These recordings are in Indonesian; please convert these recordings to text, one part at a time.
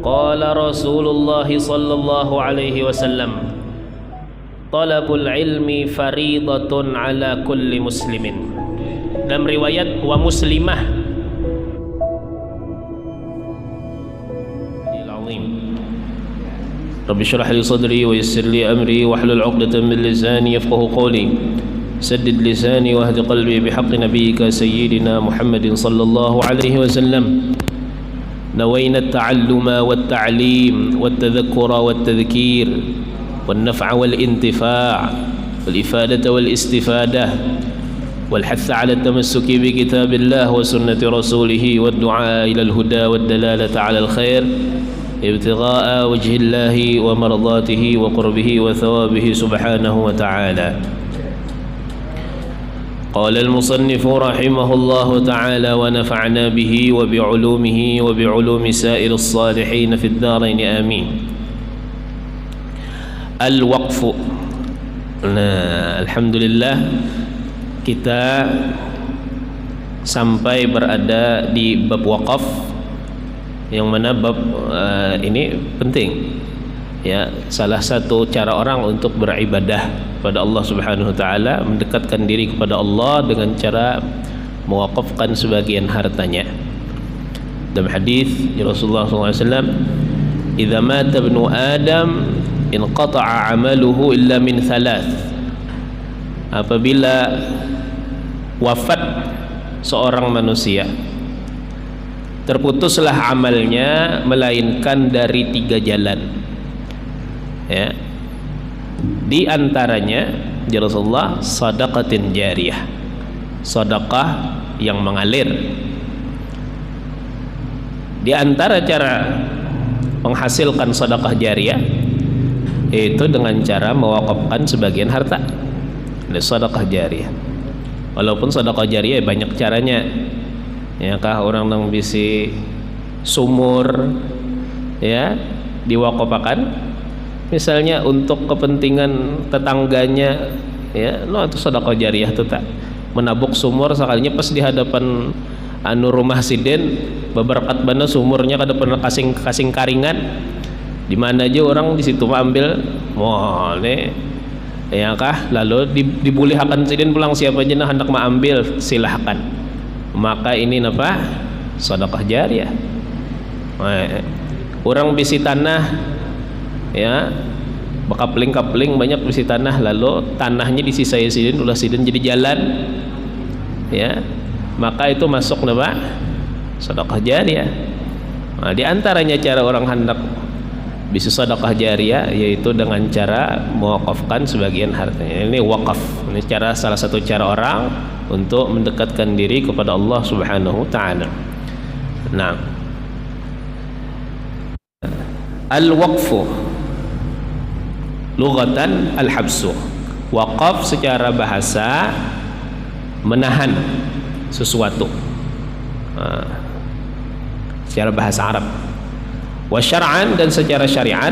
Qala Rasulullah sallallahu alaihi wasallam, talabul ilmi faridatun ala kulli muslimin. Dalam riwayat wa muslimah. Rabbi shrah li sadri wa yassir li amri wahlul 'uqdatam min lisani yafqahu qawli. Saddid lisani wahdi qalbi bihaqqi nabiyyika sayyidina Muhammadin sallallahu alaihi wasallam. نوينا التعلم والتعليم والتذكر والتذكير والنفع والانتفاع والإفادة والاستفادة والحث على التمسك بكتاب الله وسنة رسوله والدعاء إلى الهدى والدلالة على الخير ابتغاء وجه الله ومرضاته وقربه وثوابه سبحانه وتعالى. قال المصنف رحمه الله تعالى ونفعنا به وبعلومه وبعلوم سائر الصالحين في الدارين آمين. الوقف. Nah, alhamdulillah kita sampai berada di bab wakaf, yang mana bab ini penting ya, salah satu cara orang untuk beribadah kepada Allah Subhanahu wa taala, mendekatkan diri kepada Allah dengan cara mewakafkan sebagian hartanya. Dalam hadis Rasulullah SAW, "Idza mata ibnu Adam inqata'a 'amaluhu illa min thalath." Apabila wafat seorang manusia, terputuslah amalnya melainkan dari 3 jalan. Ya. Di antaranya ya Rasulullah, sadaqatin jariyah, sedekah yang mengalir. Di antara cara menghasilkan sedekah jariyah itu dengan cara mewakafkan sebagian harta. Ada sedekah jariyah. Walaupun sedekah jariyah banyak caranya. Ya kah, orang nang bisi sumur ya diwakafkan, misalnya untuk kepentingan tetangganya ya, no itu sedekah jariyah tuh tak, menabuk sumur sekalinya pas di hadapan rumah siden beberkat bana sumurnya kada pernah kasing karingan, di mana aja orang di situ ambil ne ya kah, lalu dibulihakan siden pulang, siapa aja nah hendak mengambil silahkan, maka ini apa, sedekah jariyah. Orang bisi tanah ya, kapling banyak bisi tanah, lalu tanahnya disisai sidin, ulah sidin jadi jalan ya, maka itu masuk apa, sedekah jariyah. Nah, di antaranya cara orang hendak bisa sedekah jariyah yaitu dengan cara mewakafkan sebagian hartanya. Ini wakaf, ini cara, salah satu cara orang untuk mendekatkan diri kepada Allah Subhanahu wa taala. Nah, al-waqfu lughatan al-habsu. Waqaf secara bahasa menahan sesuatu, secara bahasa Arab. Wa syar'an, dan secara syariat,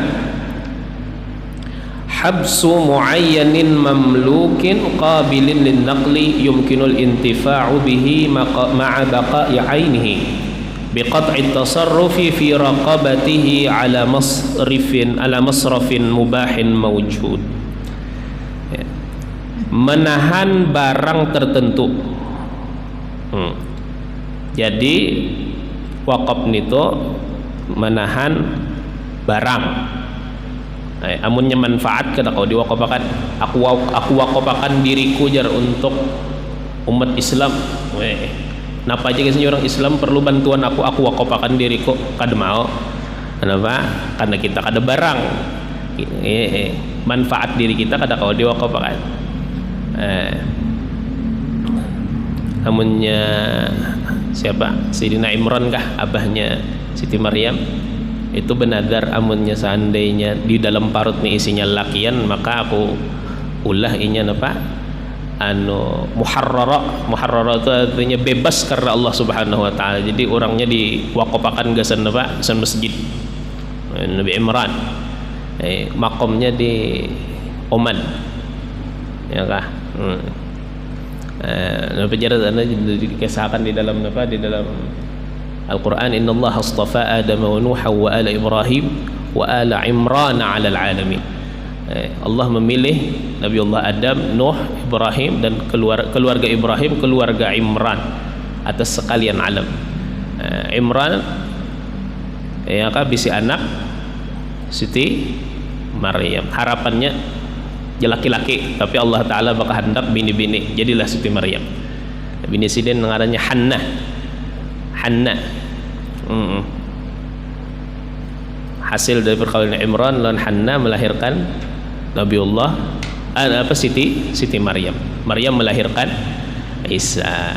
habsu muayyanin mamlukin qabilin lin-naqli yumkinul intifa'u bihi ma'a baqa'i 'ainihi biqat'i tasarrufi fi raqabatihi ala masrafin mubahin mawjud. Ya. Menahan barang tertentu. Jadi wakaf itu menahan barang. Amunnya manfaat kada kau diwakafakan, aku wakafakan diriku jar untuk umat Islam. Napa aja guys, orang Islam perlu bantuan aku wakafakan diriku, kada mau. Kenapa? Karena kita kada barang. Manfaat diri kita kada kau diwakafakan. Amunnya siapa? Sayyidina Imran kah, abahnya Siti Maryam, itu benadar amunnya seandainya di dalam parut ni isinya lakian, maka aku ulah inya apa, muharrara itu artinya bebas karena Allah Subhanahu wa taala. Jadi orangnya diwakafakan gasan apa, gasan masjid Nabi Imran, makomnya di Oman ya kah. Penjara sana dikisahkan di dalam apa, di dalam Al-Quran, innallaha astafa Adam wa Nuha wa ala Ibrahim wa ala Imran 'alal alamin. Allah memilih Nabiullah Adam, Nuh, Ibrahim dan keluarga Ibrahim, keluarga Imran atas sekalian alam. Imran ya kan bisi anak Siti Maryam. Harapannya laki-laki, tapi Allah Ta'ala bakal hendak bini-bini, jadilah Siti Maryam. Bini sidin ngarannya Hanna. Hasil dari perkawinan Imran dan Hanna melahirkan Nabiullah Siti Maryam. Maryam melahirkan Isa.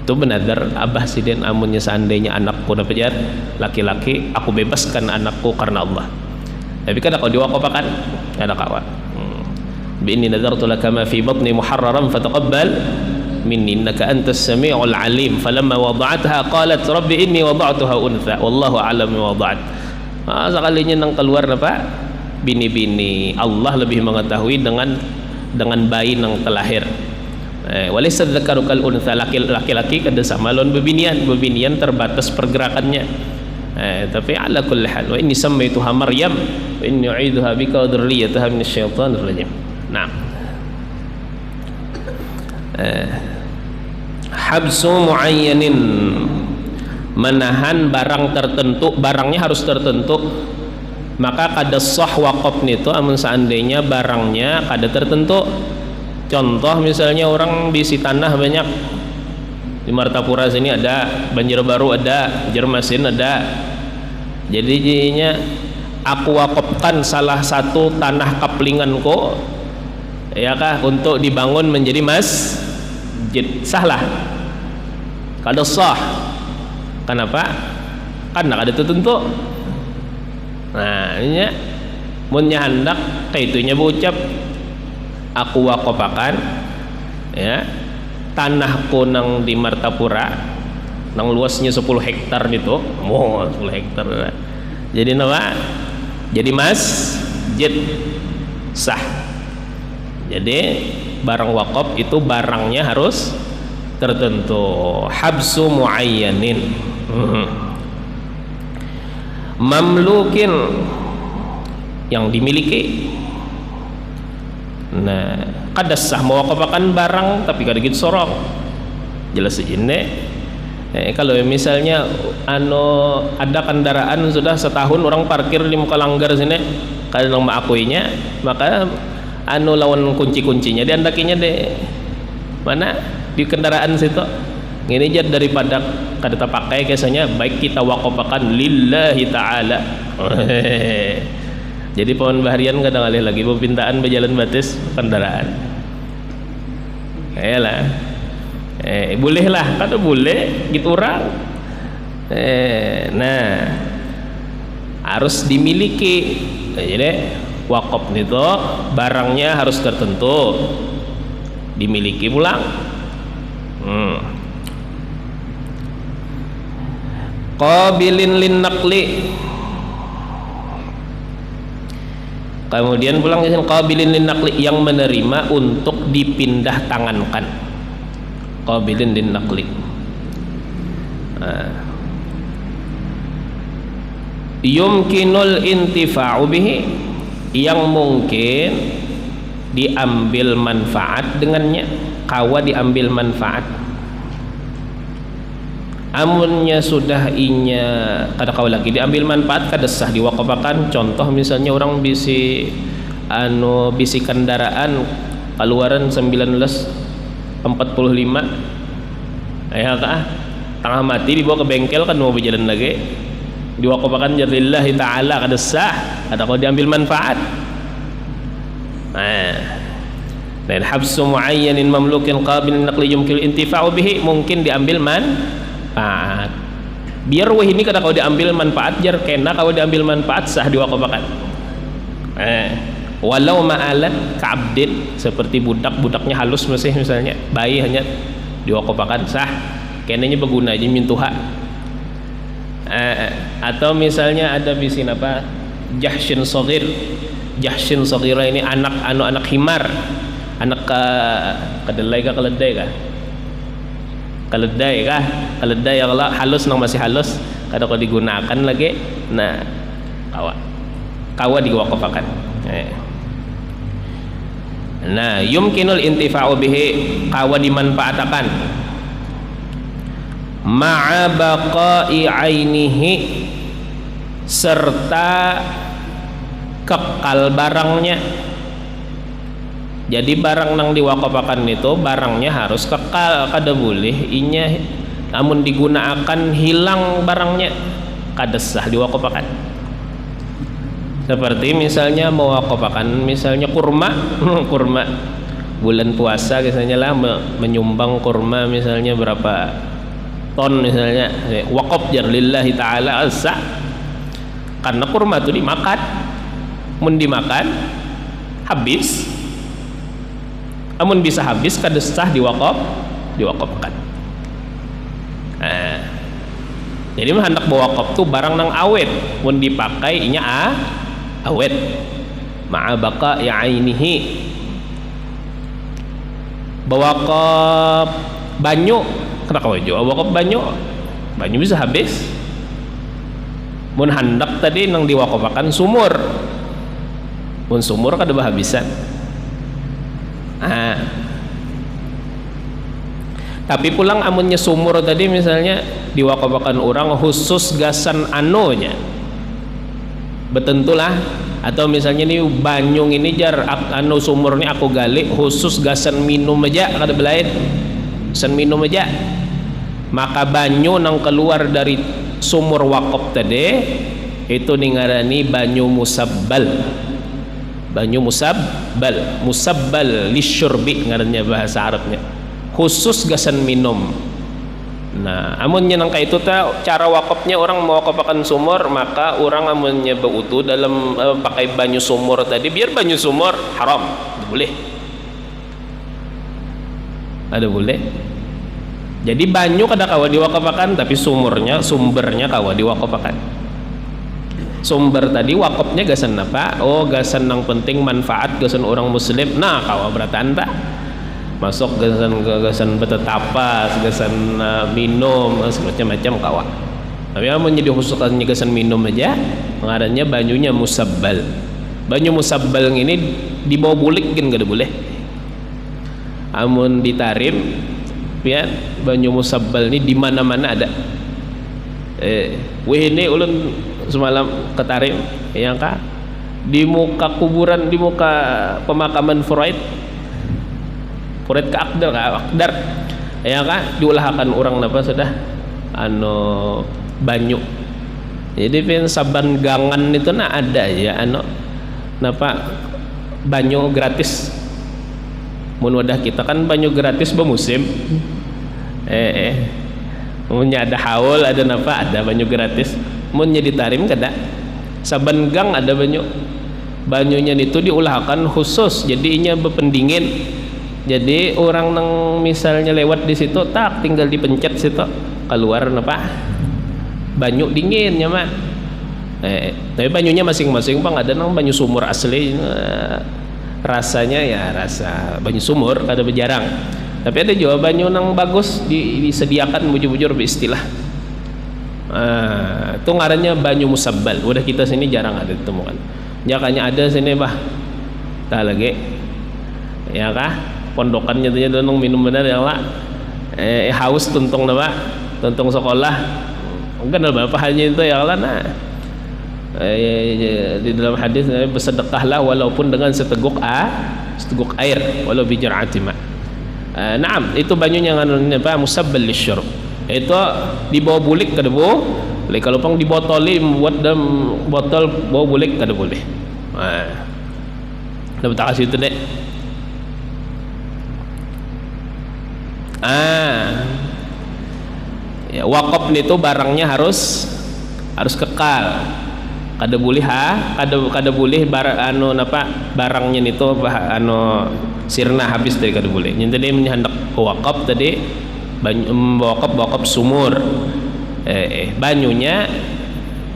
Itu benadar abah sidin, amunnya seandainya anakku dapat laki-laki, aku bebaskan anakku karena Allah. Tapi kan kalau diwakopakan ada kawan. Bi inni nadartu laka ma fi batni muharraran fataqabbal minni innaka antas samiul alim. Falamma wada'atha qalat rabbi inni wada'tuha untha wallahu a'lam bima wada'at. Sekalinya nang keluar apa? Bini-bini. Allah lebih mengetahui dengan bayi nang terlahir. Walaysa dzakaru kal untha, laki-laki kada sama lawan bebinian terbatas pergerakannya. Tapi ala kulli hal, wa inni sammaituha Maryam wa inni u'idzuha bika wa dzurriyyataha minasyaitonir rajim. Nah, habsu muayyanin, menahan barang tertentu, barangnya harus tertentu. Maka kada sah waqaf itu amun seandainya barangnya kada tertentu. Contoh misalnya orang bisi tanah banyak di Martapura sini, ada Banjarbaru, ada Banjarmasin, ada. Jadi jadinya aku wakafkan salah satu tanah kaplinganku ya kah untuk dibangun menjadi masjid, sahlah? Kada sah. Kenapa? Karena ada tertentu. Nah, ini munnya hendak kaitunya berucap aku wakopakan ya tanahku nang di Martapura nang luasnya 10 hektar itu. 10 hektar. Jadi apa? Jadi masjid, sah. Jadi barang wakaf itu barangnya harus tertentu. Habsu muayyanin. Mamlukin, yang dimiliki. Nah, kada sah mewakafkan barang tapi kada gitu sorong. Jelas ini. Kalau misalnya ada kendaraan sudah setahun orang parkir di muka langgar sini, kada nang maakuinya, maka lawan kunci-kuncinya diandakinya deh mana di kendaraan situ. Ini jadi daripada kada terpakai biasanya baik kita wakafkan lillahi ta'ala. Jadi pohon baharian kadang alih lagi perpintaan berjalan batis kendaraan. Ayolah. Bolehlah, kata boleh gitu orang. Nah, harus dimiliki. Jadi wakaf itu barangnya harus tertentu, dimiliki pulang. Qabilin lin naqli. Kemudian pulang ke sini, qabilin lin naqli, yang menerima untuk dipindah tangankan. Qabilin lin naqli. Yumkinul intifa'u bihi, yang mungkin diambil manfaat dengannya, kawa diambil manfaat. Amunnya sudah inya kada kau lagi diambil manfaat, kada sah diwakafkan. Contoh misalnya orang bisi kendaraan keluaran 1945 ya kah tengah mati dibawa ke bengkel kan mau berjalan lagi, diwakafkan lillahi ta'ala, kada sah, kada kau diambil manfaat. Dan habsu muayyanin mamlukin qabilin naqli yumkil intifa'u bihi, mungkin diambil manfaat. Biar wah ini kada kau diambil manfaat, jar kena kau diambil manfaat, sah diwakafkan. Walau ma'alat ka'abdin, seperti budaknya halus masih misalnya bayi hanya diwakafkan, sah. Kenanya berguna aja mintuha. Atau misalnya ada bisin apa jahsyin saghir. Jahsyin saghira ini anak himar, anak kedelai kah keledai kah Keledai kah? Keledai ya Allah halus nang masih halus kada kau digunakan lagi. Nah, kawa diwaqafakan. Nah, yumkinul intifa'u bihi, kawa dimanfaatakan ma'a baqa'i ainihi, serta kekal barangnya. Jadi barang nang diwaqafakan itu barangnya harus kekal, kada boleh inya amun digunakan hilang barangnya, kada sah diwaqafakan. Seperti misalnya mewaqafakan misalnya kurma kurma bulan puasa misalnya lah menyumbang kurma misalnya berapa ton misalnya, waqaf jar lillahi ta'ala asa, karena kurma itu dimakan, mun dimakan habis, amun bisa habis kada sah diwaqafkan. Nah, jadi hendak bawaqaf tuh barang nang awet, mun dipakai inya awet ma'a baqa'i ainihi. Bawaqaf banyu, kena kau jual bawaqaf banyu bisa habis. Mun hendak tadi nang diwaqafakan sumur, mun sumur kada habisan. Tapi pulang amunnya sumur tadi misalnya diwaqafakan orang khusus gasan anonya, betentulah, atau misalnya nih banyung ini jar anu sumurnya aku gali khusus gasan minum aja kada belain, gasan minum aja, maka banyu nang keluar dari sumur waqaf tadi itu ningarani banyu musabbal. Banyu musabbal lisyurbi ngarannya bahasa Arabnya, khusus gasan minum. Nah, amunnya nang itu ta cara wakafnya orang mewakafkan sumur, maka orang amunnya beutu dalam pakai banyu sumur tadi, biar banyu sumur haram, boleh. Ada boleh. Jadi banyu kada kawa diwakafkan, tapi sumbernya kawa diwakafkan. Sumber tadi wakafnya gasan apa? Oh, gasan nang penting manfaat gasan orang muslim. Nah, kawa beratan tak? Masuk gasan betetapas, gasan minum, macam-macam kawa. Tapi amun jadi khususnya gasan minum aja, pengarannya banyunya musabbal. Banyu musabbal ini dibawa bulik kan kada boleh. Amun ditarim, ya banyu musabbal ini di mana-mana ada. Weh ini ulun semalam ketarim yang kah di muka kuburan, di muka pemakaman Freud ke Akdar ya kah diulahkan orang napa sudah banyu. Jadi pin saban gangan itu ada ya napa banyu gratis. Mun wadah kita kan banyu gratis bermusim. Munnya ada haul, ada napa, ada banyu gratis. Munnya ditarim kada, saban gang ada banyunya itu diulahkan khusus, jadinya berpendingin. Jadi orang nang misalnya lewat di situ tak tinggal dipencet situ keluar napa banyu dingin nyaman. Tapi banyunya masing-masing bang, ada nang banyu sumur asli, rasanya ya rasa banyu sumur kada berjarang. Tapi ada juga banyu nang bagus disediakan bujur-bujur beristilah. Itu ngarannya banyu musabbal. Udah kita sini jarang ada ditemukan. Jakanya ada sini bah. Tak lagi. Ya kah? Pondokannya tuh nang minum benar ya lah. Haus tuntung nama, tuntung sekolah. Mungkin ada berapa halnya itu ya lah. Nah. Di dalam hadis bersedekahlah walaupun dengan seteguk air, walau bijar'ati ma. Naam, itu banyunya apa musabbal lisyurb. Itu dibawa bulik kada boleh. Kalau pang dibotoli buat dalam botol bawa bulik kada boleh. Dah betul kasih itu dek. Ya, wakaf itu barangnya harus kekal. Kada boleh kada boleh barangnya itu sirna habis tadi kada boleh. Yang tadi hendak wakaf tadi wakaf sumur. Banyunya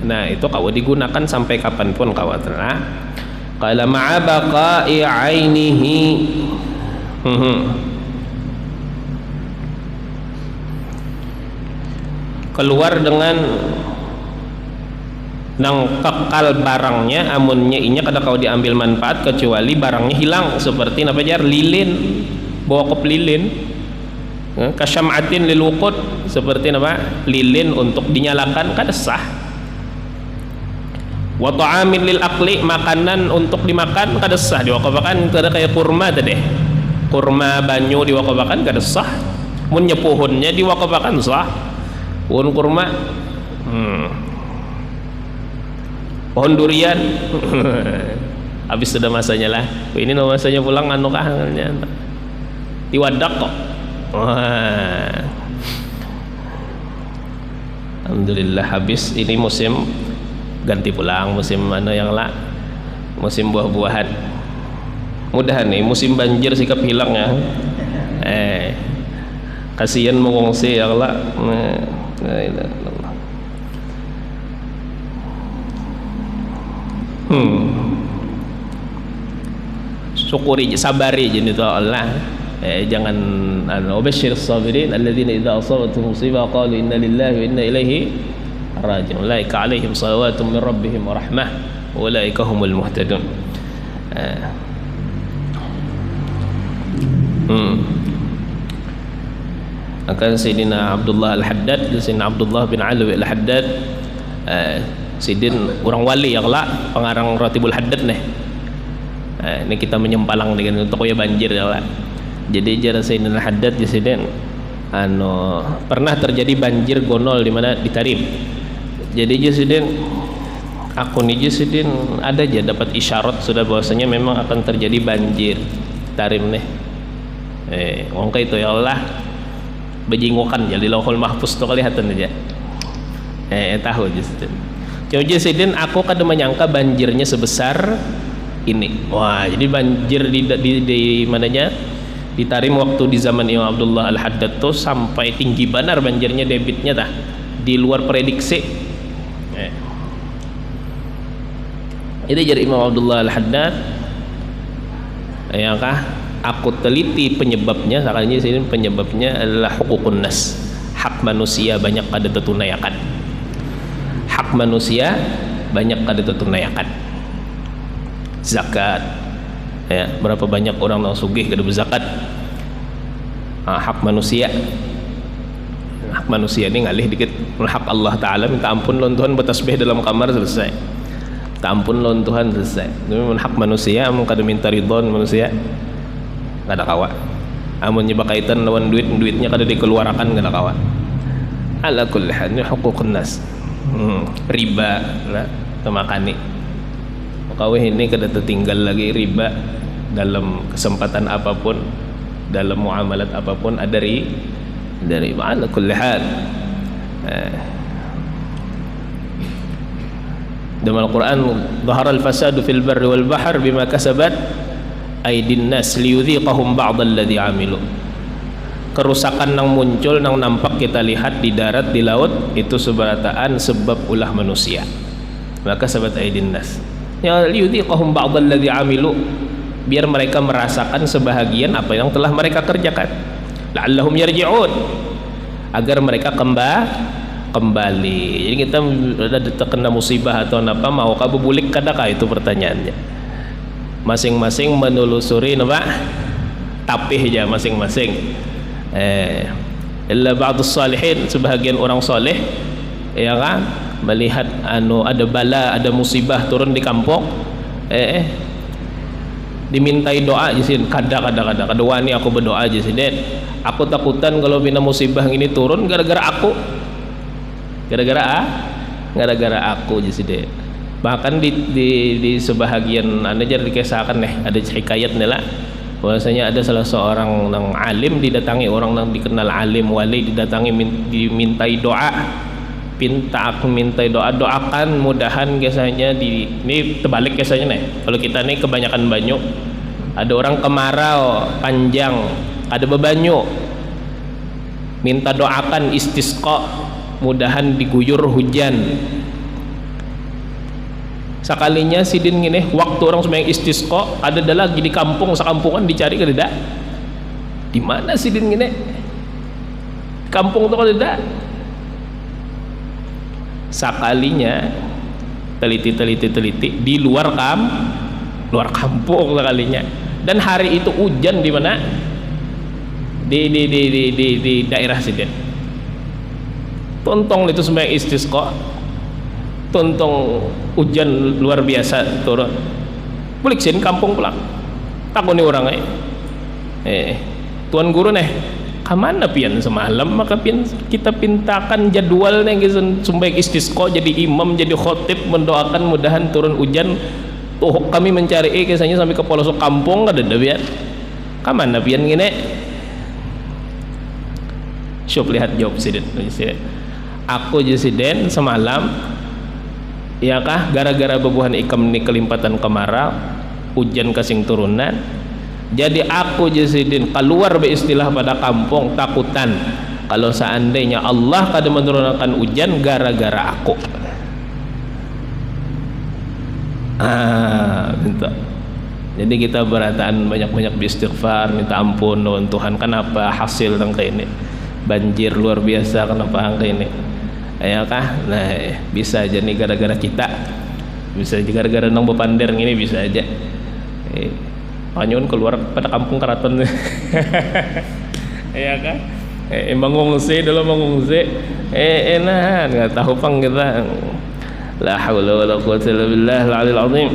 nah itu kawa digunakan sampai kapanpun kawa terna. Qala ma'a baqa'i ainihi. keluar dengan nang kekal barangnya, amunnya inya kada kau diambil manfaat kecuali barangnya hilang, seperti apa jar lilin, bawa kop lilin, kasyam'atin lil wuqud, seperti apa lilin untuk dinyalakan kada sah. Wa ta'amin lil akli, makanan untuk dimakan kada sah diwakafkan, kada kayak kurma tadi, kurma banyu diwakafkan kada sah, mun nyepuhunnya diwakafkan sah. Pohon kurma, pohon durian habis sudah masanya lah, ini no masanya pulang anu kah diwadak kok. Wah, alhamdulillah habis ini musim ganti pulang, musim mana yang lah, musim buah-buahan. Mudahan nih musim banjir sikap hilang ya. Kasihan mengungsi ya Allah. Syukuri, sabari jadi itu Allah. Jangan ubashir sabirin alladzina idza asabatuhum musibah qalu inna lillahi wa inna ilaihi raji'un ulaika alaihim salawatun min rabbihim wa rahmah wa ulaika humul muhtadun. Akan Sayyidina Abdullah Al-Haddad, Sayyidina Abdullah bin Alawi Al-Haddad, Sidin orang wali ya lah, pengarang Ratibul Haddad nih. Ini kita menyempalang dengan untuk ya banjir ya lah. Jadi jarak Sayyidina Al-Haddad di Sidin, pernah terjadi banjir gonol di mana di Tarim. Jadi Sidin, aku nih Sidin ada aja dapat isyarat sudah bahwasanya memang akan terjadi banjir Tarim nih. Wongka itu ya Allah. Bejingokan jadi lauhul mahfuz tuh kelihatan aja. Tahu Sidin. Jadi Sidin aku kada menyangka banjirnya sebesar ini. Wah, jadi banjir di mananya di Tarim waktu di zaman Imam Abdullah Al-Haddad tuh sampai tinggi benar banjirnya, debitnya tah di luar prediksi. Itu jadi Imam Abdullah Al-Haddad ya kah? Aku teliti penyebabnya, sakalinya sini penyebabnya adalah hukukun nas, hak manusia banyak kada tertunaikan. Hak manusia banyak kada tertunaikan. Zakat, ya berapa banyak orang yang sugih kada berzakat. Hak manusia ini ngalih dikit. Hak Allah Taala minta ampun lon Tuhan bertasbih dalam kamar selesai. Minta ampun lon Tuhan selesai. Tapi hak manusia mun kada minta ridhon manusia kada kawa. Amun nyoba kaitan lawan duitnya kada dikeluarkan kada kawa. Ala kulli hal ini hukukun nas. Riba lah temakani. Kawih ini kada tertinggal lagi riba dalam kesempatan apapun, dalam muamalat apapun ada dari ala kulli hal. Dalam Al-Quran, "Dhahara al-fasadu fil barri wal bahr bima kasabat aydin nas liyudhiqahum ba'dal ladzi 'amilu." Kerusakan yang muncul yang nampak kita lihat di darat di laut itu seberataan sebab ulah manusia. Maka sahabat aydin nas ya liyudhiqahum ba'dal ladzi 'amilu, biar mereka merasakan sebahagian apa yang telah mereka kerjakan, la'allahum yarji'un, agar mereka kembali. Jadi kita ada terkena musibah atau apa mau kabubulik kadakah, itu pertanyaannya. Masing-masing menelusuri apa tapih aja masing-masing. Illa ba'dus salihin, sebahagian orang soleh ya kan melihat ada bala, ada musibah turun di kampung, dimintai doa jisin kada wani aku berdoa jisin, aku takutan kalau bina musibah ini turun gara-gara aku, gara-gara aku jisin. Bahkan di sebahagian anda jadi dikisahkan ada hikayat nih lah, bahwasanya ada salah seorang yang alim didatangi orang yang dikenal alim wali, didatangi dimintai doa, mintai doa, doakan mudahan biasanya ini terbalik biasanya nih. Kalau kita nih kebanyakan banyu, ada orang kemarau panjang, ada bebanyu, minta doakan istisqa, mudahan diguyur hujan. Sekalinya sidin gini, waktu orang sembahyang istisqa ada lagi di kampung, sekampungan dicari kada, di mana sidin gini, kampung tuh kada. Sakalinya teliti di luar kampung sekalinya, dan hari itu hujan di mana? Di daerah situ. Tontong itu sembahyang istisqa, tontong hujan luar biasa turun. Balik sini kampung pulang. Takuni orang tuan guru kemana pian semalam, maka pian kita pintakan jadwalnya gitu, sembahyang istisqa, jadi imam, jadi khotib, mendoakan mudahan turun hujan. Tuh kami mencari kisahnya sampai ke pelosok kampung, kada ada pian. Kemana pian gini? Syuk lihat jawab sidin. Aku jasiden semalam, ya kah, gara-gara bebuhan ikam ini kelimpatan kemarau, hujan kasing turunan. Jadi aku jasiden keluar beristilah pada kampung takutan kalau seandainya Allah kada menurunkan hujan gara-gara aku. Minta. Jadi kita berataan banyak-banyak beristighfar, minta ampun lawan Tuhan. Kenapa hasil tentang kayak ini? Banjir luar biasa, kenapa angka ini? Ya kah? Nah, bisa aja nih gara-gara kita, bisa aja gara-gara nang bepander ini, bisa aja. Panyun keluar pada kampung keraton. Ya kah? Mengungsi dulu mengungsi. Nah, nggak tahu pang kita. La haula wala quwwata illa billahil aliyil azim.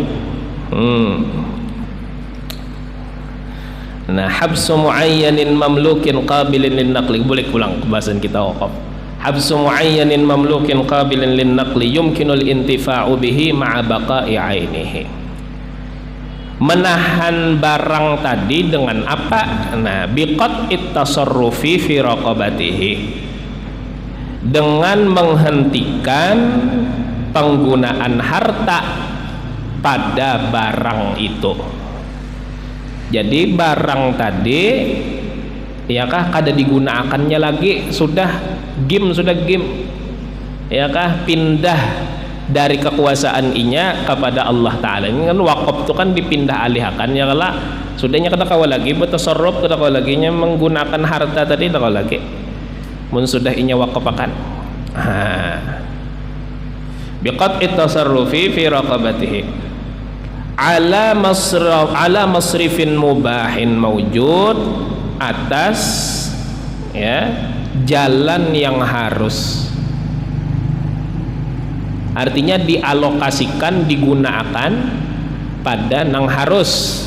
Nah, habsu muayyanin mamlukin qabilin lin naqli. Boleh pulang ke bahasan kita waqaf. Habsu muayyanin mamlukin qabilin lin naqli yumkinul intifa'u bihi ma'a baqa'i 'ainihi. Menahan barang tadi dengan apa? Nah, biqat'it tasarrufi fi raqabatihi, dengan menghentikan penggunaan harta pada barang itu. Jadi barang tadi, ya kah, kada digunakannya lagi, sudah game, ya kah, pindah dari kekuasaan inya kepada Allah Ta'ala. Ini kan wakaf itu kan dipindah alihkan, ya kala sudahnya kada kau lagi bertasarruf, kada kau lagi nya menggunakan harta tadi, kada kau lagi mun sudah inya waqafakan. Biqat'it tasarrufi fi raqabatihi ala masrifin mubahin mawjud, atas ya jalan yang harus, artinya dialokasikan, digunakan pada nang harus.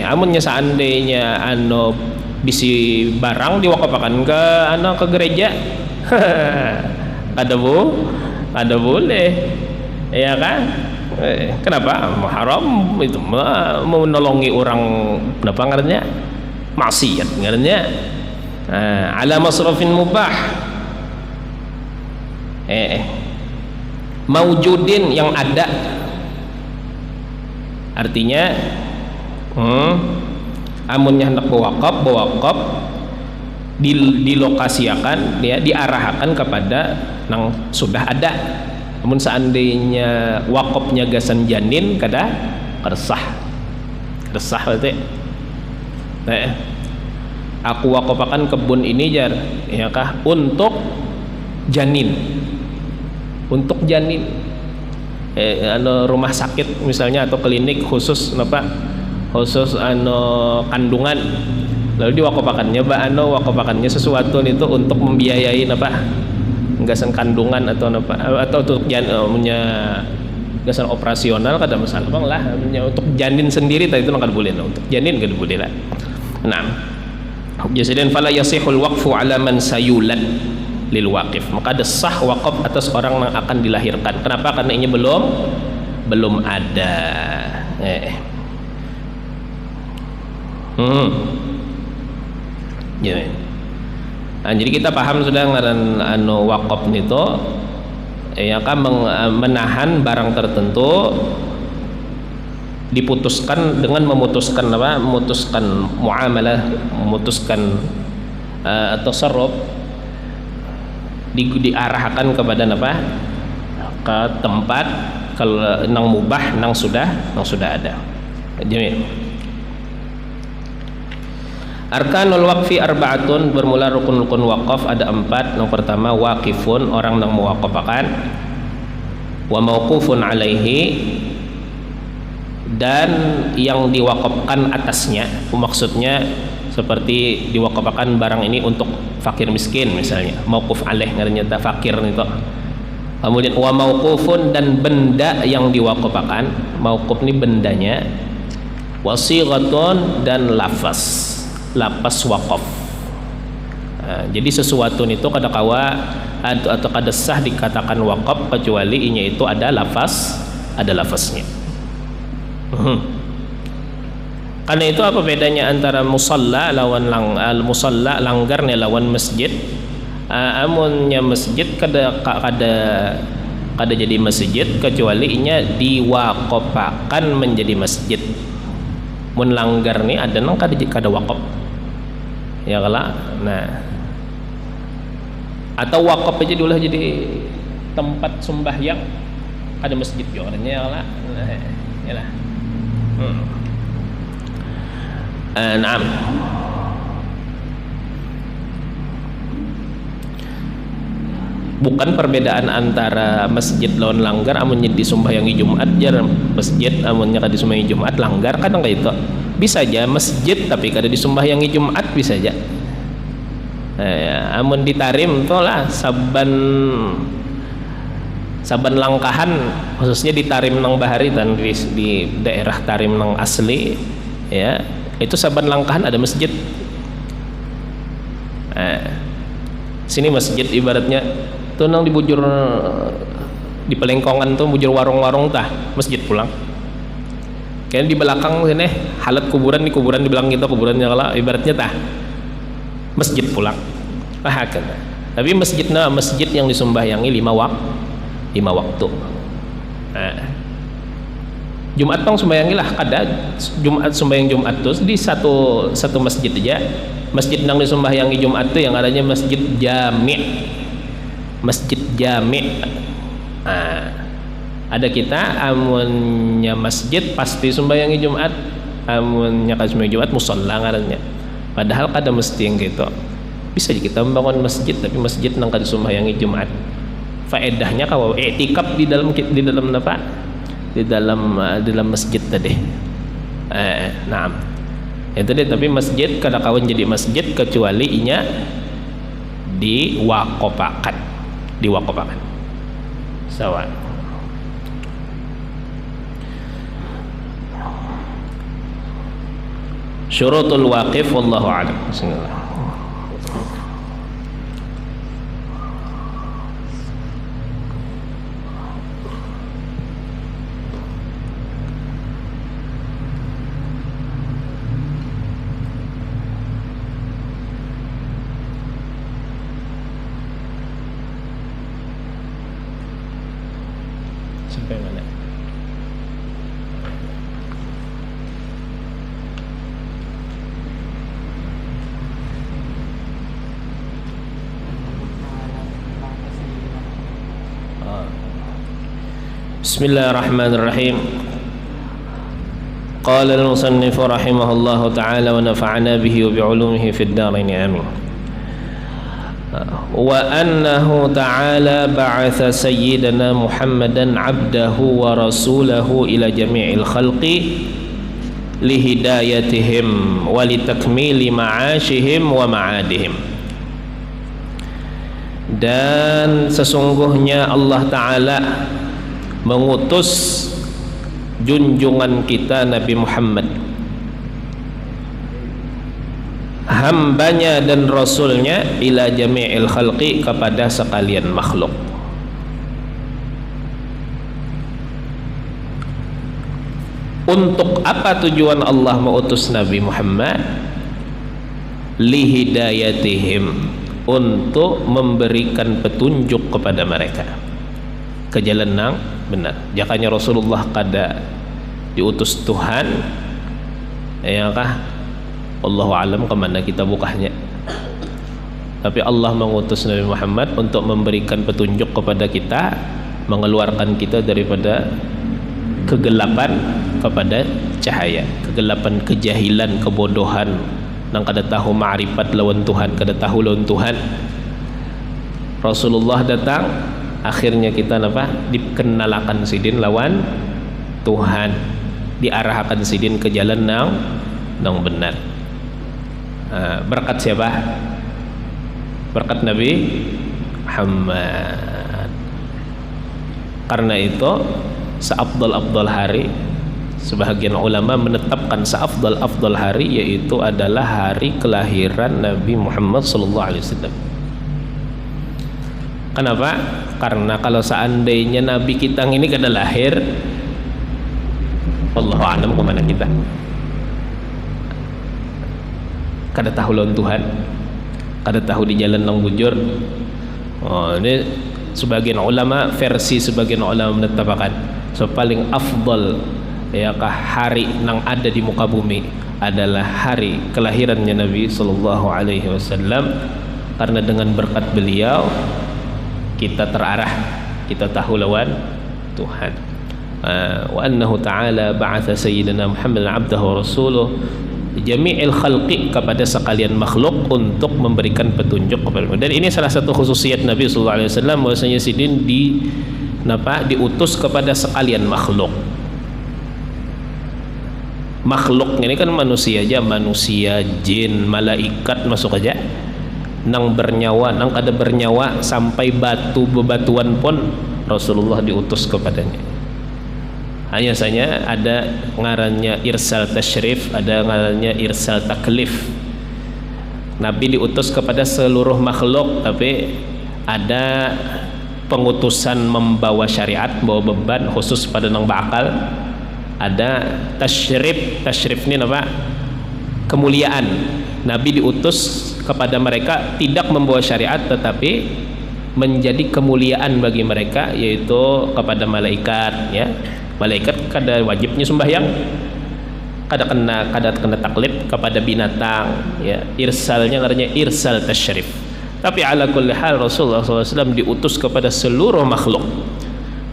Amunnya seandainya bisi barang diwakapakan ke gereja, kada boleh, ya kan? Kenapa? Haram itu menolongi orang, kenapa ngarannya? Maksiat ngarannya. Ala masrafin mubah, maujudin yang ada, artinya amunnya hendak bewakaf dilokasiakan, ya, diarahkan kepada yang sudah ada. Namun seandainya wakafnya gasan janin, kada resah berarti. Aku wakafakan kebun ini jar, ya kah, untuk janin, rumah sakit misalnya, atau klinik khusus kandungan, lalu diwakafakannya wakafakannya sesuatu itu untuk membiayai gasan kandungan atau untuk punya gasan operasional, kada masalah bang lah. Untuk janin sendiri tadi itu kada boleh, untuk janin kada boleh lah. Nah, jadi fala yasihul waqfu ala man sayulad lil waqif, maka ada sah wakaf atas orang yang akan dilahirkan. Kenapa? Karena ini belum ada. Ya. Nah, jadi kita paham sudah ngaran wakaf itu, ya kan, menahan barang tertentu, diputuskan dengan memutuskan muamalah, memutuskan tasarruf, diarahkan kepada ke tempat kalau nang mubah, nang sudah ada. Jadi Arkanul waqfi arba'atun, bermula rukun-rukun wakaf ada 4. Yang pertama waqifun, orang yang mewakafkan, wa mauqufun alaihi, dan yang diwakafkan atasnya. Maksudnya seperti diwakafkan barang ini untuk fakir miskin misalnya, mauquf alaih ngarannya fakir itu. Kemudian wa mauqufun, dan benda yang diwakafkan, mauquf ini bendanya, wasighatun, dan lafaz wakaf. Nah, jadi sesuatu itu kada kawa atau kada sah dikatakan wakaf kecuali inya itu ada lafaznya. Karena itu apa bedanya antara musalla lawan musalla langgarnya lawan masjid? Amunnya masjid kada jadi masjid kecuali inya diwaqafakan menjadi masjid. Mun langgar ni ada nang kada wakaf. Ya kala. Nah. Atau wakaf aja dulu jadi tempat sembahyang, ada masjid juga ya kala. Nah, yalah. Naam. Bukan perbedaan antara masjid lawan langgar. Amunnya disembahyangi Jumat jar masjid, amunnya kada disembahyangi Jumat langgar, kadang kayak itu. Bisa aja masjid tapi kada disembahyangi Jumat, bisa aja. Amun ditarim to lah saban langkahan, khususnya di Tarim nang Bahari dan di daerah Tarim nang asli ya, itu saban langkahan ada masjid. Sini masjid ibaratnya tuh nang di bujur di pelengkongan tuh bujur warung-warung tah masjid pulang. Kayak di belakang sini halat kuburan, di kuburan di belakang kita kuburannya kala ibaratnya tah masjid pulang. Kan. Tapi masjid yang disembahyangi 5 waktu. Jumat pang sembayangi lah kada Jumat, sembahyang Jumat tuh di satu masjid aja. Masjid yang disembahyangi Jumat tuh yang adanya masjid jami'. Ada kita amunnya masjid pasti sembayangi Jumat, amunnya kada sembayangi Jumat musalla ngarannya. Padahal kada mesti yang gitu. Bisa kita membangun masjid tapi masjid nang kada sembayangi Jumat. Faedahnya kalau i'tikaf di dalam apa? Di dalam masjid tadi. Naam. Itu deh, tapi masjid kada kawan jadi masjid kecuali inya diwaqafakan. Sawa. Syurutul waqif wallahu a'lam. Bismillah. Sampai mana? Bismillahirrahmanirrahim. Qala al-musannif rahimahullahu ta'ala wa nafa'ana bihi wa bi'ulumihi fid dharain amin. Wa annahu ta'ala ba'atha sayyidana Muhammadan 'abdahu wa rasulahu ila jami'il khalqi lihidayatihim wa litakmili ma'ashihim wa ma'adihim. Dan sesungguhnya Allah Ta'ala mengutus junjungan kita Nabi Muhammad, hambanya dan rasulnya, ila jami'il khalqi, kepada sekalian makhluk. Untuk apa tujuan Allah mengutus Nabi Muhammad? Lihidayatihim, untuk memberikan petunjuk kepada mereka ke jalan yang benar. Jakanya Rasulullah kada diutus Tuhan, ya kah? Allahu alam kemana kita bukanya. Tapi Allah mengutus Nabi Muhammad untuk memberikan petunjuk kepada kita, mengeluarkan kita daripada kegelapan kepada cahaya, kegelapan, kejahilan, kebodohan, nang kada tahu ma'rifat lawan Tuhan, kada tahu lawan Tuhan. Rasulullah datang, akhirnya kita dikenalakan sidin lawan Tuhan, diarahkan sidin ke jalan nang benar. Berkat siapa? Berkat Nabi Muhammad. Karena itu seafdal-afdal hari, sebahagian ulama menetapkan seafdal-afdal hari yaitu adalah hari kelahiran Nabi Muhammad SAW. Kenapa? Karena kalau seandainya Nabi kita ini kada lahir, Allahu a'lam kemana kita, kada tahu lawan Tuhan, kada tahu di jalan nang bujur. Ini sebagian ulama, versi sebagian ulama menetapkan paling afdal yakah hari nang ada di muka bumi adalah hari kelahirannya Nabi sallallahu alaihi wasallam, karena dengan berkat beliau kita terarah, kita tahu lawan Tuhan. Wa annahu ta'ala ba'atha sayyidina Muhammad abdahu wa rasuluh jami'il khalqi, kepada sekalian makhluk untuk memberikan petunjuk kepada mereka. Dan ini salah satu khususiat Nabi sallallahu alaihi wasallam, bahwasanya sidin diutus kepada sekalian makhluk. Makhluk ini kan manusia aja, manusia, jin, malaikat masuk aja, nang bernyawa, nang kada bernyawa, sampai batu bebatuan pun Rasulullah diutus kepadanya. Hanya saja ada ngarannya irsal tasyrif, ada ngarannya irsal taklif. Nabi diutus kepada seluruh makhluk, tapi ada pengutusan membawa syariat, bawa beban khusus pada nang bakal. Ada tasyrif, tasyrif ini apa? Kemuliaan. Nabi diutus kepada mereka tidak membawa syariat, tetapi menjadi kemuliaan bagi mereka, yaitu kepada malaikat, ya. Malaikat kada wajibnya sembahyang, kada kena taklif, kepada binatang, ya. Irsalnya katanya irsal tasyrif. Tapi ala kulli hal Rasulullah SAW diutus kepada seluruh makhluk,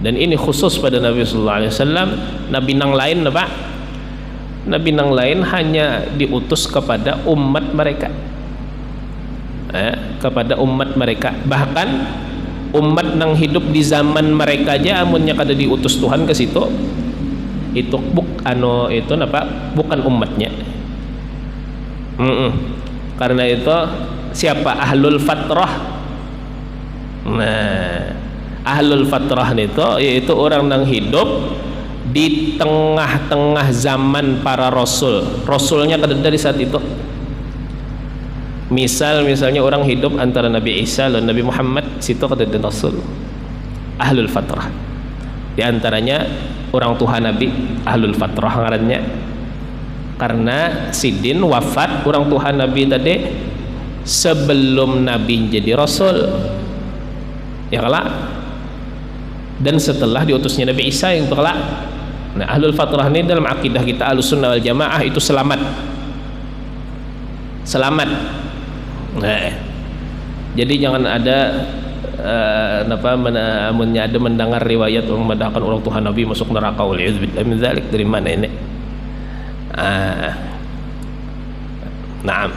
dan ini khusus pada Nabi sallallahu alaihi wasallam. Nabi nang lain apa? Nabi nang lain hanya diutus kepada umat mereka, kepada umat mereka. Bahkan umat nang hidup di zaman mereka aja amunnya kada diutus Tuhan ke situ, itu bukan umatnya. Karena itu siapa ahlul fatrah? Nah, ahlul fatrah itu yaitu orang nang hidup di tengah-tengah zaman para rasul. Rasulnya kada dari saat itu. Misalnya orang hidup antara Nabi Isa dan Nabi Muhammad, situ kada ada rasul. Ahlul fatrah. Di antaranya orang tua Nabi, ahlul fatrah ngarannya. Karena sidin wafat orang tua Nabi tadi sebelum Nabi jadi rasul, ya kalah, dan setelah diutusnya Nabi Isa yang kelak. Nah, ahlul fatrah ini dalam akidah kita Ahlussunnah wal Jamaah itu selamat. Nah, jadi jangan ada amunnya ada mendengar riwayat orang mendahkan orang Tuhan Nabi masuk neraka, waliyadzubillah min dzalik. Dari mana ini? Naam.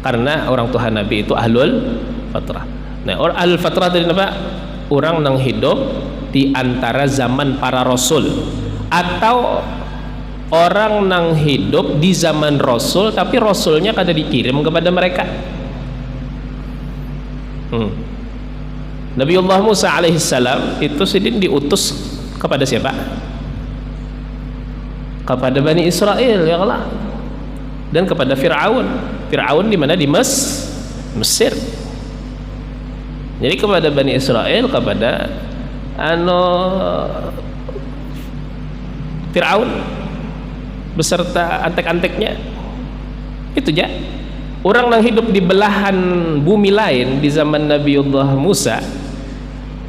Karena orang Tuhan Nabi itu ahlul fatrah. Nah, orang ahlul fatrah dari apa? Orang yang hidup di antara zaman para rasul, atau orang yang hidup di zaman rasul tapi rasulnya kada dikirim kepada mereka. Nabiullah Musa alaihissalam itu sidin diutus kepada siapa? Kepada Bani Israel, ya Allah, dan kepada Fir'aun. Fir'aun di mana? Di Mesir. Jadi kepada Bani Israel, kepada Fir'aun beserta antek-anteknya. Itu aja. Orang yang hidup di belahan bumi lain di zaman Nabiullah Musa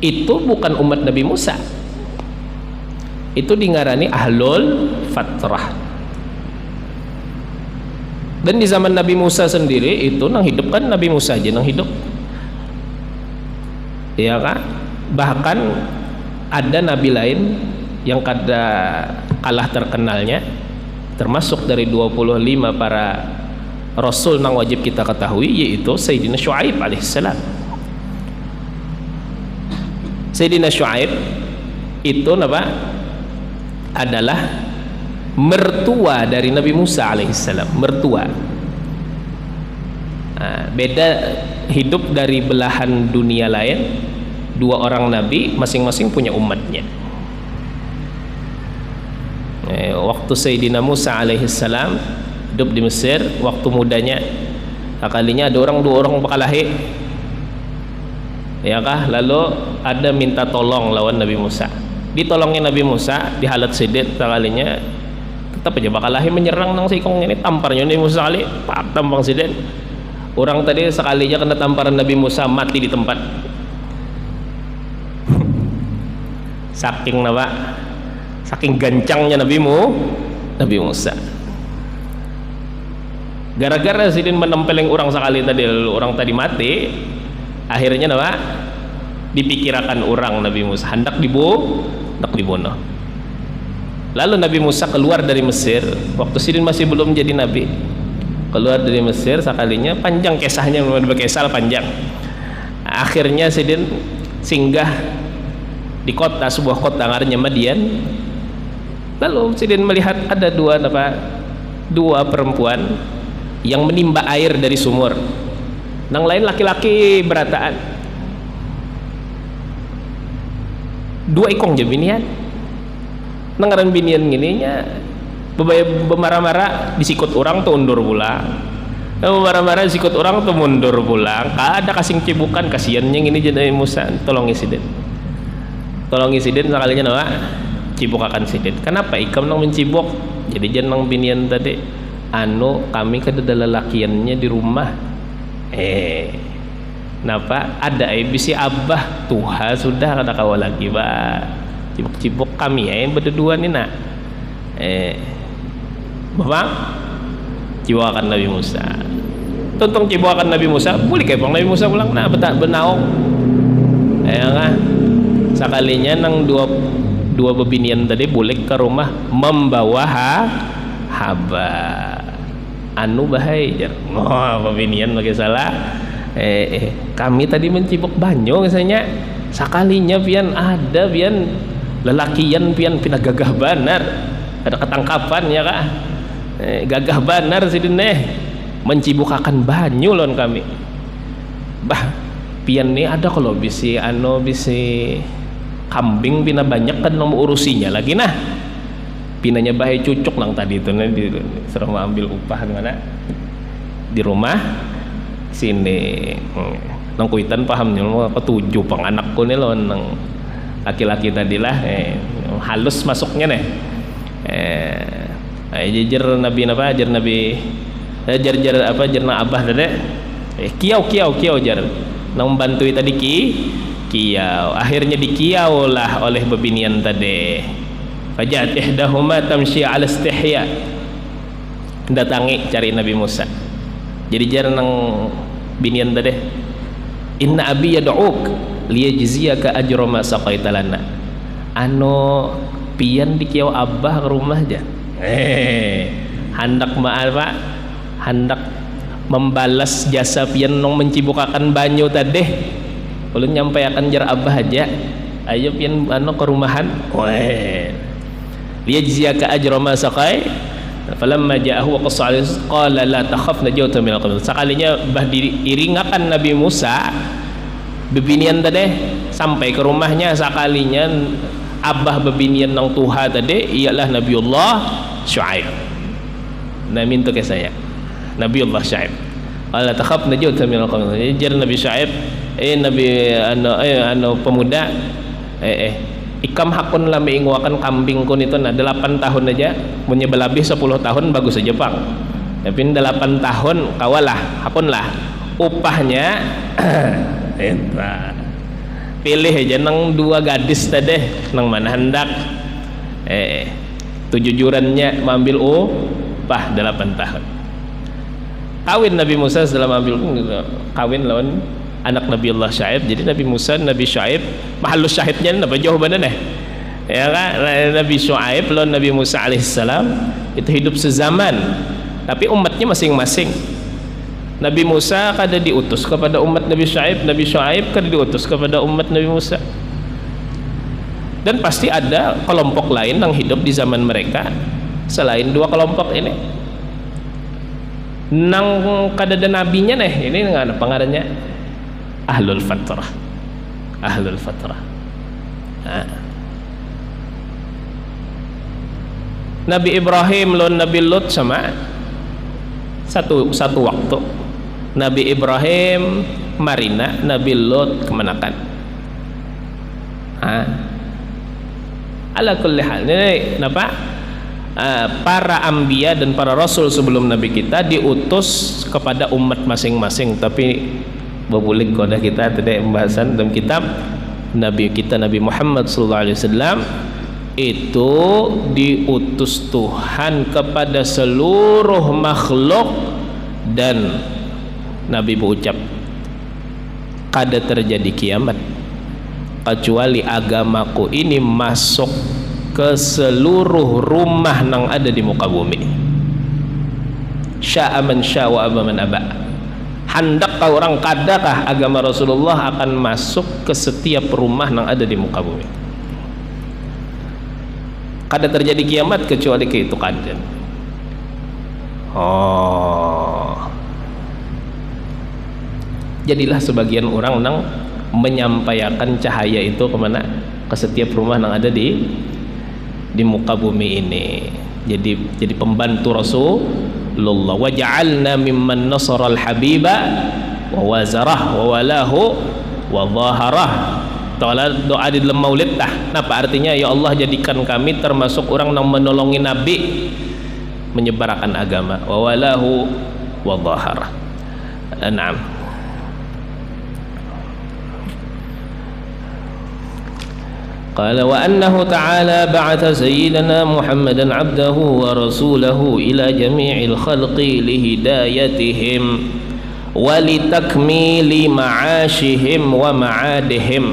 itu bukan umat Nabi Musa. Itu dingarani ahlul fatrah. Dan di zaman Nabi Musa sendiri itu nang hidup kan Nabi Musa aja nang hidup, ya kan? Bahkan ada nabi lain yang kada kalah terkenalnya, termasuk dari 25 para Rasul nang wajib kita ketahui yaitu Sayyidina Syuaib alaihissalam. Sayyidina Syuaib itu adalah mertua dari Nabi Musa alaihissalam, mertua. Beda hidup dari belahan dunia lain, dua orang nabi masing-masing punya umatnya. Waktu Sayyidina Musa alaihissalam hidup di Mesir, waktu mudanya kalinya ada dua orang berkelahi, ya kah, lalu ada minta tolong lawan Nabi Musa, ditolongin Nabi Musa, dihalat sidit kalinya tetap aja berkelahi, menyerang nang sikong ini, tamparnya Nabi Musa kali pak tampang sidit. Orang tadi sekalinya kena tamparan Nabi Musa mati di tempat. Saking gancangnya Nabi Musa. Gara-gara sidin menempeleng orang sekali tadi, orang tadi mati, akhirnya dipikirkan orang Nabi Musa hendak dibunuh. Lalu Nabi Musa keluar dari Mesir waktu sidin masih belum jadi nabi. Keluar dari Mesir sekalinya, panjang kisahnya, berkisah panjang. Akhirnya sidin singgah di sebuah kota namanya Madian. Lalu sidin melihat ada dua perempuan yang menimba air dari sumur. Nang lain laki-laki berataan. Dua ikong je binian. Nangaran binian gininya bemarah-marah disikut orang tuh undur pulang. Bemarah-marah disikut orang tuh mundur pulang. Ada kasing cibukan, kasiannya ini jadi Musa, tolong sidin. Tolong sidin sekalinya cibuk akan sidin. Kenapa ikam nang mencibuk? Jadi jangan binian tadi kami kada lelakiannya di rumah. Napa ada bisi abah Tuhan sudah kada kawa lagi cibuk-cibuk kami berdua nih nak. Bapak ciwakan Nabi Musa. Tontong ciwakan Nabi Musa, boleh kayak Nabi Musa pulang benaung. Sekalinya nang dua bebinian tadi boleh ke rumah membawa haba bahaya. Bebinian bagi salah. Kami tadi mencibuk banyo misalnya, sekalinya pian ada pian lelakian pian pina gagah banar, ada ketangkapan ya kak. Gagah banar sidin mencibukakan banyu lon kami. Pian nih ada kalau bisi kambing pina banyak kan nomor urusinya lagi pinanya bahaya cucuk nang tadi itu serang ambil upah mana di rumah sini nang kuitan pahamnya ketujuh anakku nih lo nang laki-laki tadilah halus masuknya jar abah tadi kiau jar nang membantui tadi kiau, akhirnya dikiau lah oleh bebinian tadi. Fajat ihdahuma tamshi ala istihya, datangi cari Nabi Musa. Jadi jar nang binian tadi, inna abi yad'uk liyajziyaka ajra ma saqaita lana. Pian dikiau abah ke rumah aja. Hendak membalas jasa pian nong mencibukakan banyu tadi. Ulun nyampaikan jar abah aja, ayo pian ke rumahan. Liyajziyaka ajra ma saqai. Falamma ja'ahu wa qassa alaihi qala la takhaf najawta minal qawm. Sekalinya diiringakan Nabi Musa bebinian tadi sampai ke rumahnya, sekalinya abah bebinian nang Tuha tadi ialah Nabiullah Syuaib. Minta ke saya Nabiullah Syuaib. Qala takhaf najawta minal qawm. Jar Nabi Syuaib pemuda ikam hakun lah mengingwakan kambing kun itu 8 tahun aja, punya belabih 10 tahun bagus aja Bang, tapi 8 tahun kawalah hakun lah upahnya. Pilih aja nang dua gadis tadi nang mana hendak tujujurannya mengambil upah 8 tahun. Kawin Nabi Musa setelah mengambil kawin lawan anak Nabi Allah Syuaib. Jadi Nabi Musa, Nabi Syuaib, mahalus syahidnya apa jawabannya ya kan? Nabi Syuaib lawan Nabi Musa alaihissalam itu hidup sezaman, tapi umatnya masing-masing. Nabi Musa kada diutus kepada umat Nabi Syuaib kada diutus kepada umat Nabi Musa. Dan pasti ada kelompok lain yang hidup di zaman mereka selain dua kelompok ini. Nang kada ada nabinya nih, ini nggak ada pengarangnya ahlul fatrah. Nabi Ibrahim lawan Nabi Lut sama satu waktu. Nabi Ibrahim marina, Nabi Lut kemanakan. Ala kulli hal ini napa? Para anbiya dan para rasul sebelum nabi kita diutus kepada umat masing-masing, tapi bebulik kodah kita tadi pembahasan dalam kitab Nabi kita Nabi Muhammad SAW itu diutus Tuhan kepada seluruh makhluk, dan Nabi berucap kada terjadi kiamat kecuali agamaku ini masuk ke seluruh rumah yang ada di muka bumi. Sya'a man sya'a wa aba man aba. Handakkah orang kadakah agama Rasulullah akan masuk ke setiap rumah yang ada di muka bumi. Kada terjadi kiamat kecuali ke itu kada. Jadilah sebagian orang yang menyampaikan cahaya itu kemana? Ke setiap rumah yang ada di muka bumi ini. Jadi pembantu Rasulullah. Wa ja'alna mimman nasaral habiba wa wazarah wa walahu wa zaharah. Doa di dalam maulid apa artinya? Ya Allah, jadikan kami termasuk orang yang menolongi Nabi menyebarkan agama. Wa walahu wa zaharah. Naam. قال وأنه تعالى بعث سيدنا محمدا عبده ورسوله إلى جميع الخلق لهدايتهم ولتكميل معاشهم ومعادهم,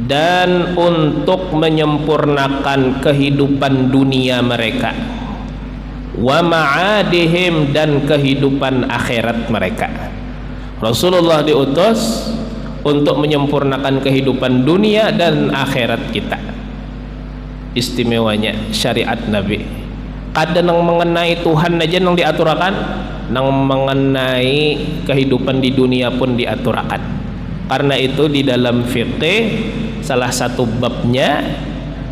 dan untuk menyempurnakan kehidupan dunia mereka, wa ma'adihim, dan kehidupan akhirat mereka. Rasulullah diutus untuk menyempurnakan kehidupan dunia dan akhirat kita. Istimewanya syariat Nabi kada nang mengenai Tuhan aja nang diaturakan, nang mengenai kehidupan di dunia pun diaturakan. Karena itu di dalam fikih salah satu babnya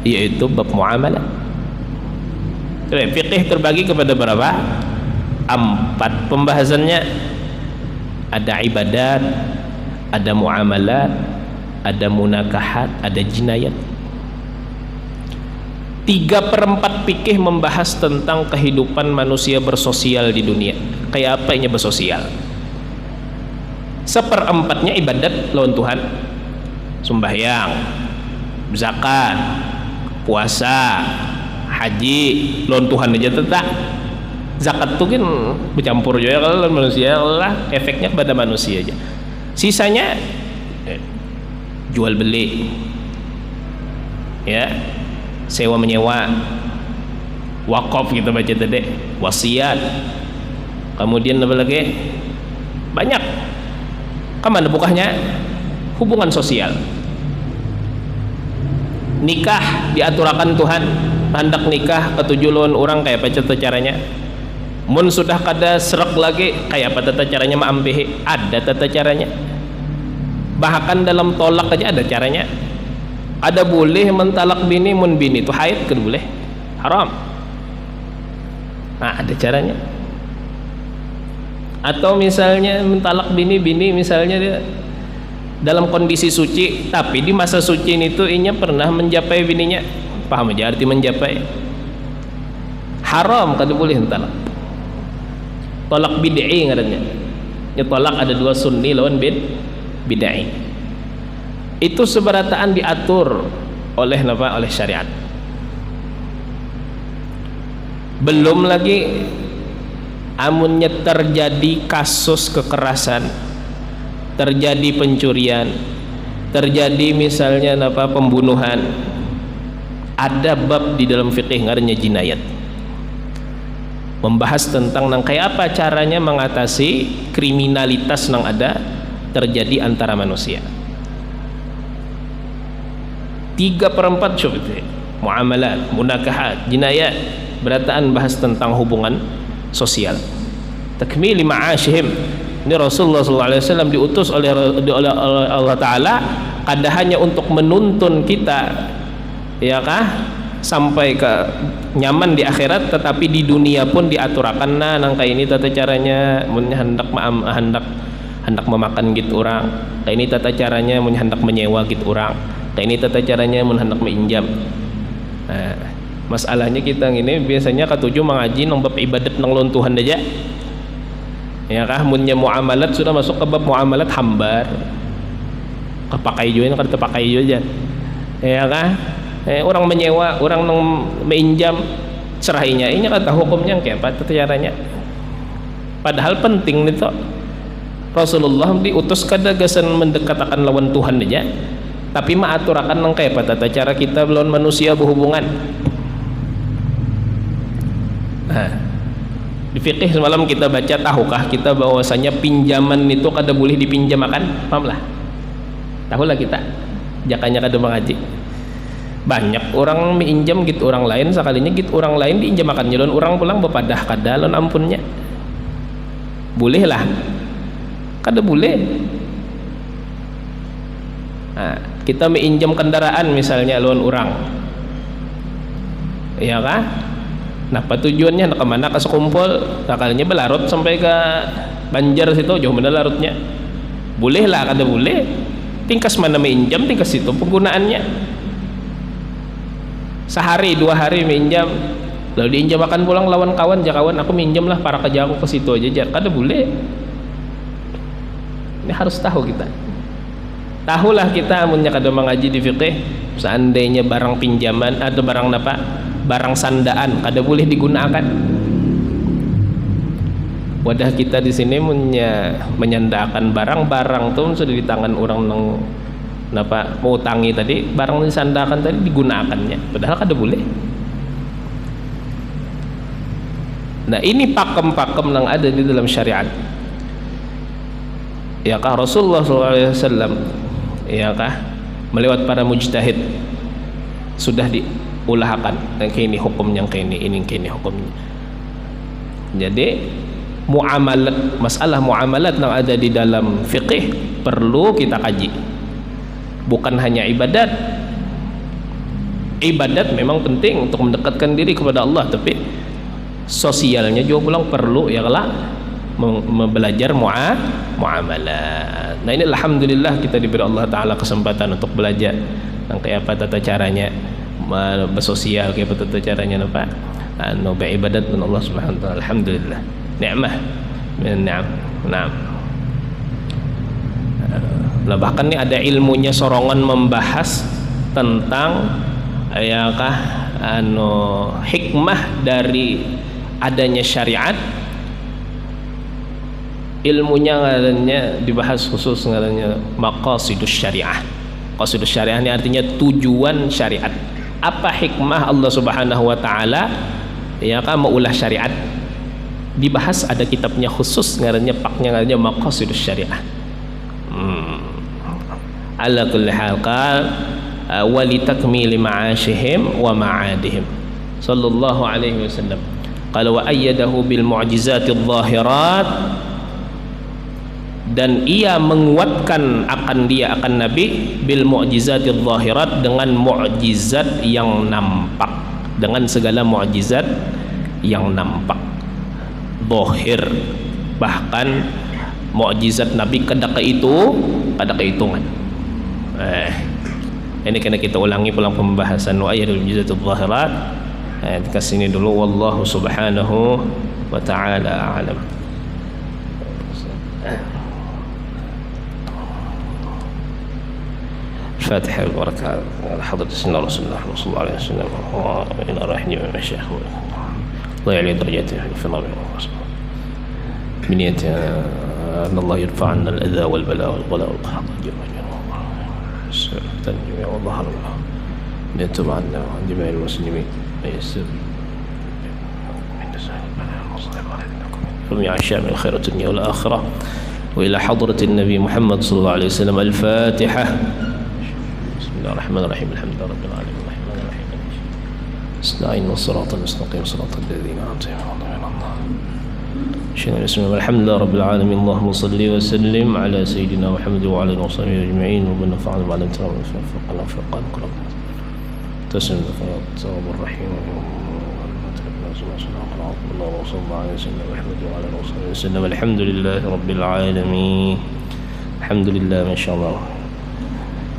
yaitu bab muamalah. Fikih terbagi kepada berapa? 4 pembahasannya. Ada ibadat, ada muamalat, ada munakahat, ada jinayat. 3/4 fikih membahas tentang kehidupan manusia bersosial di dunia. Kayak apa ini bersosial? 1/4-nya ibadat lawan Tuhan, sembahyang, zakat, puasa, haji lawan Tuhan aja tetap. Zakat tuh kan bercampur juga kalau manusia lah, efeknya kepada manusia aja. Sisanya jual beli, ya, sewa menyewa, wakaf kita baca tadi, wasiat, kemudian apa lagi? Banyak. Kemana bukahnya? Hubungan sosial. Nikah diaturakan Tuhan, hendak nikah ketujuh lawan orang kayak apa caranya? Mun sudah kada serak lagi kayak apa tata caranya maambehe, ada tata caranya. Bahkan dalam tolak aja ada caranya. Ada boleh mentalak bini, mun bini itu haid kan boleh, haram. Nah, ada caranya. Atau misalnya mentalak bini misalnya dia dalam kondisi suci, tapi di masa suci itu inya pernah menjapai bininya, paham aja arti menjapai, haram kada boleh mentalak. Tolak bid'i ngarannya. Ya, tolak ada 2, sunni lawan bid'i. Itu seberataan diatur oleh apa? Oleh syariat. Belum lagi amunnya terjadi kasus kekerasan, terjadi pencurian, terjadi misalnya apa? Pembunuhan. Ada bab di dalam fikih ngarannya jinayat. membahas tentang nang kayak apa caranya mengatasi kriminalitas yang ada terjadi antara manusia. 3/4 syubhat, muamalat, munakahat, jinayat, berataan bahas tentang hubungan sosial. Takmili ma'ashihim. Ini Rasulullah SAW diutus oleh Allah Ta'ala kada hanya untuk menuntun kita, ya kah, sampai ke nyaman di akhirat, tetapi di dunia pun diaturakan nang kayak ini tata caranya mun hendak memakan gitu orang, kayak ini tata caranya mun hendak menyewa gitu orang, kayak ini tata caranya mun hendak menginjam. Nah, masalahnya kita ini biasanya ketujuh mengaji nang bab ibadat nang lawan Tuhan aja, ya kah, munnya muamalat sudah masuk ke bab muamalat hambar, kepakai juga kan terpakai juga, ya kah. Orang menyewa, orang menginjam, cerainya ini kata hukumnya kayak apa tata caranya. Padahal penting itu. Rasulullah diutus kada gasan mendekatakan lawan Tuhan aja, tapi maaturakan nang kayak apa tata cara kita lawan manusia berhubungan. Nah, di fikih semalam kita baca, tahukah kita bahwasanya pinjaman itu kada boleh dipinjamakan? Pahamlah? Tahulah kita. Jakanya kada mengaji. Banyak orang minjam gitu orang lain, sekalinya gitu orang lain diinjamakan nyelon orang pulang bepadah kada lon ampunnya. Boleh lah, kada boleh. Nah, kita minjam kendaraan misalnya lon orang, ya kah? Napa tujuannya nak kemana, ke sekumpul sekalinya belarut sampai ke Banjar situ, jauh mana larutnya. Boleh lah, kada boleh. Tingkas mana minjam, tingkas itu penggunaannya. Sehari 2 hari minjam, lalu diinjamakan pulang lawan kawan, kawan aku minjam lah para kerja aku ke situ aja, kada boleh. Ini harus tahu kita. Tahulah kita amunnya kada mengaji di fikih, seandainya barang pinjaman atau barang apa, barang sandaan kada boleh digunakan. Wadah kita di sini menyandakan barang-barang tuh sudah di tangan orang nang napa mau utangi tadi, barang disandakan tadi digunakannya, padahal kada boleh. Nah, ini pakem-pakem yang ada di dalam syariat, ya kah, Rasulullah SAW, ya kah, melewat para mujtahid sudah diulahkan kayak ini hukumnya, kayak ini hukumnya. Jadi muamalat, masalah muamalat yang ada di dalam fikih perlu kita kaji. Bukan hanya ibadat. Ibadat memang penting untuk mendekatkan diri kepada Allah, tapi sosialnya juga pulang perlu, ya kelak belajar muamalat. Nah, ini alhamdulillah kita diberi Allah Ta'ala kesempatan untuk belajar tentang kayak apa tata caranya bersosial, kayak apa tata caranya apa beribadat dengan Allah Subhanahu wa Ta'ala. Alhamdulillah, ni'mah min ni'am. Nah, nah, bahkan nih ada ilmunya sorongan membahas tentang ayakah hikmah dari adanya syariat. Ilmunya ngaranya dibahas khusus ngaranya maqasidus syariah. Maqasidus syariah ini artinya tujuan syariat. Apa hikmah Allah Subhanahu wa Ta'ala ya kan maulah syariat? Dibahas, ada kitabnya khusus ngaranya, paknya ngaranya maqasidus syariah. Ala kulli hal qal walitakmili ma'ashihim wa ma'adihim sallallahu alaihi wasallam qala wa ayyadahu bil mu'jizati adh-dhahirat, dan ia menguatkan akan Nabi bil mu'jizati adh-dhahirat, dengan mu'jizat yang nampak, dengan segala mu'jizat yang nampak zahir. Bahkan mu'jizat Nabi kada kehitungan. Ini kena kita ulangi pulang pembahasan wa ayyadul mu'jizatul zahirat. Ke sini dulu, wallahu subhanahu wa ta'ala a'lam. Al-Fatihah al-Barakah ala hadrat sayyidina Rasulullah sallallahu alaihi wasallam wa ila rahmi wa masyayikh wa ya'li darajatihi fi an-nar min niyati an Allah yarfa 'anna al-adha wal bala wal ghala wal qahd جميع وظهر الله يتوب عنا وعن جميع المسلمين ويسر جميع شامل خير الدنيا والآخرة وإلى حضرة النبي محمد صلى الله عليه وسلم. الفاتحة. بسم الله الرحمن الرحيم. الحمد لله رب العالمين الرحمن الرحيم استعين الصراط المستقيم صراط الذين أنعمت عليهم. الحمد لله رب العالمين. اللهم صل وسلم على سيدنا محمد وعلى آله وصحبه أجمعين وبارك فعل بعد انتهاء الفرقان كلهم تسلم التواب الرحيم. الله وصلى الله عليه وسلم محمد وعلى آله وصحبه وسلم. الحمد لله رب العالمين. الحمد لله ما شاء الله.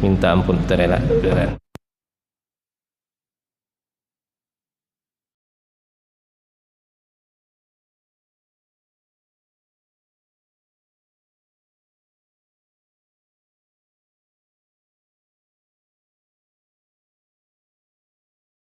Minta ampun terela.